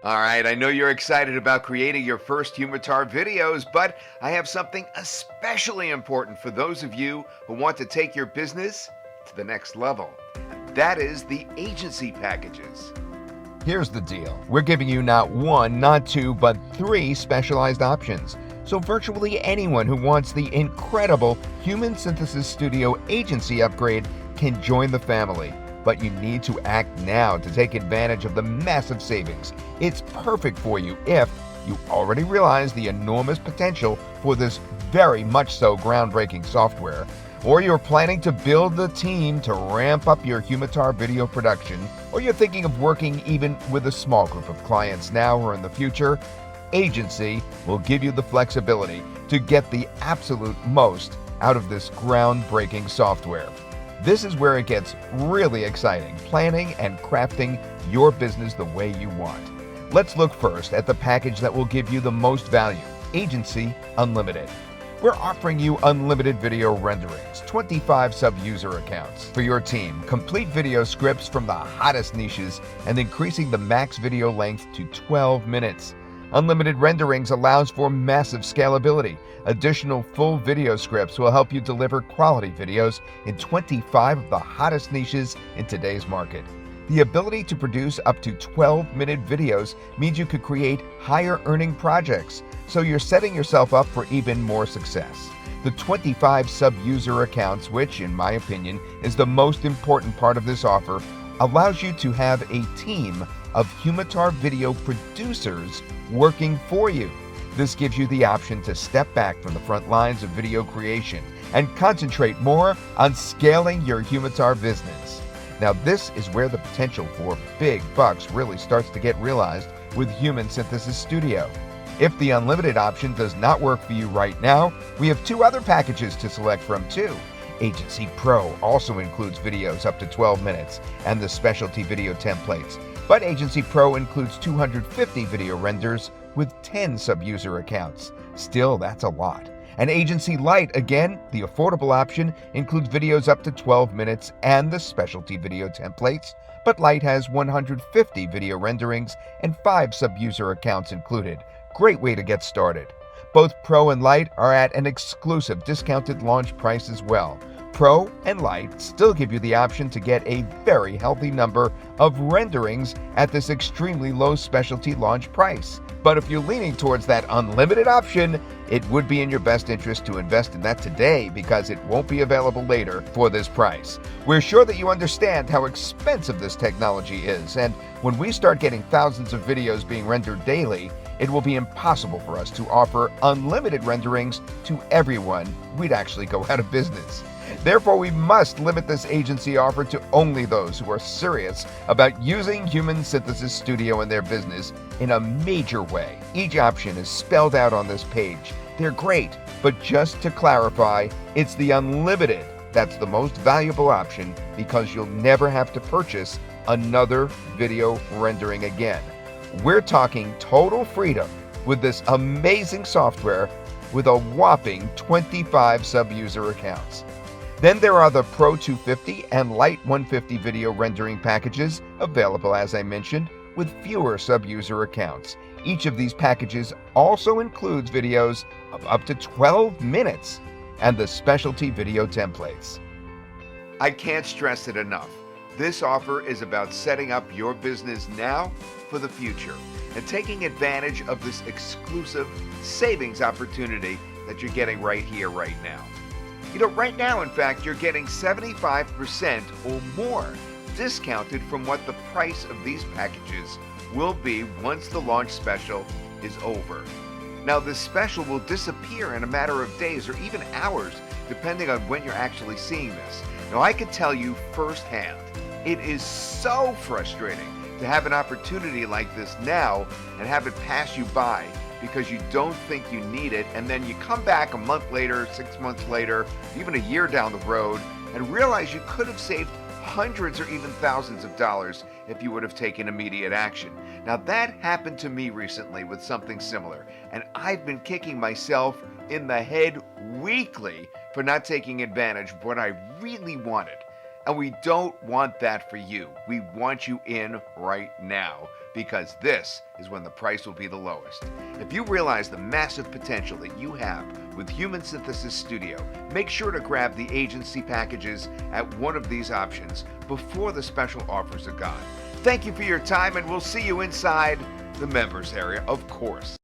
All right, I know you're excited about creating your first Humitar videos, but I have something especially important for those of you who want to take your business to the next level. And that is the agency packages. Here's the deal. We're giving you not one, not two, but three specialized options. So virtually anyone who wants the incredible Human Synthesis Studio agency upgrade can join the family. But you need to act now to take advantage of the massive savings. It's perfect for you if you already realize the enormous potential for this very much so groundbreaking software, or you're planning to build the team to ramp up your Humitar video production, or you're thinking of working even with a small group of clients now or in the future. Agency will give you the flexibility to get the absolute most out of this groundbreaking software. This is where it gets really exciting, planning and crafting your business the way you want. Let's look first at the package that will give you the most value, Agency Unlimited. We're offering you unlimited video renderings, 25 sub-user accounts for your team, complete video scripts from the hottest niches, and increasing the max video length to 12 minutes. Unlimited renderings allows for massive scalability. Additional full video scripts will help you deliver quality videos in 25 of the hottest niches in today's market. The ability to produce up to 12-minute videos means you could create higher-earning projects, so you're setting yourself up for even more success. The 25 sub-user accounts, which, in my opinion, is the most important part of this offer, allows you to have a team of Humitar video producers working for you. This gives you the option to step back from the front lines of video creation and concentrate more on scaling your Humitar business. Now, this is where the potential for big bucks really starts to get realized with Human Synthesis Studio. If the unlimited option does not work for you right now, we have two other packages to select from too. Agency Pro also includes videos up to 12 minutes and the specialty video templates, but Agency Pro includes 250 video renders with 10 sub-user accounts. Still, that's a lot. And Agency Lite, again, the affordable option, includes videos up to 12 minutes and the specialty video templates, but Lite has 150 video renderings and 5 sub-user accounts included. Great way to get started. Both Pro and Lite are at an exclusive discounted launch price as well. Pro and Lite still give you the option to get a very healthy number of renderings at this extremely low specialty launch price. But if you're leaning towards that unlimited option, it would be in your best interest to invest in that today because it won't be available later for this price. We're sure that you understand how expensive this technology is, and when we start getting thousands of videos being rendered daily, it will be impossible for us to offer unlimited renderings to everyone. We'd actually go out of business. Therefore, we must limit this agency offer to only those who are serious about using Human Synthesis Studio in their business in a major way. Each option is spelled out on this page. They're great, but just to clarify, it's the unlimited that's the most valuable option because you'll never have to purchase another video rendering again. We're talking total freedom with this amazing software with a whopping 25 sub-user accounts. Then there are the Pro 250 and Lite 150 video rendering packages, available as I mentioned, with fewer sub-user accounts. Each of these packages also includes videos of up to 12 minutes and the specialty video templates. I can't stress it enough. This offer is about setting up your business now for the future and taking advantage of this exclusive savings opportunity that you're getting right here, right now. You know, right now, in fact, you're getting 75% or more discounted from what the price of these packages will be once the launch special is over. Now, this special will disappear in a matter of days or even hours, depending on when you're actually seeing this. Now, I can tell you firsthand, it is so frustrating to have an opportunity like this now and have it pass you by because you don't think you need it, and then you come back a month later, 6 months later, even a year down the road, and realize you could have saved hundreds or even thousands of dollars if you would have taken immediate action. Now, that happened to me recently with something similar, and I've been kicking myself in the head weekly for not taking advantage of what I really wanted. And we don't want that for you. We want you in right now. because this is when the price will be the lowest. If you realize the massive potential that you have with Human Synthesis Studio, make sure to grab the agency packages at one of these options before the special offers are gone. Thank you for your time, and we'll see you inside the members area, of course.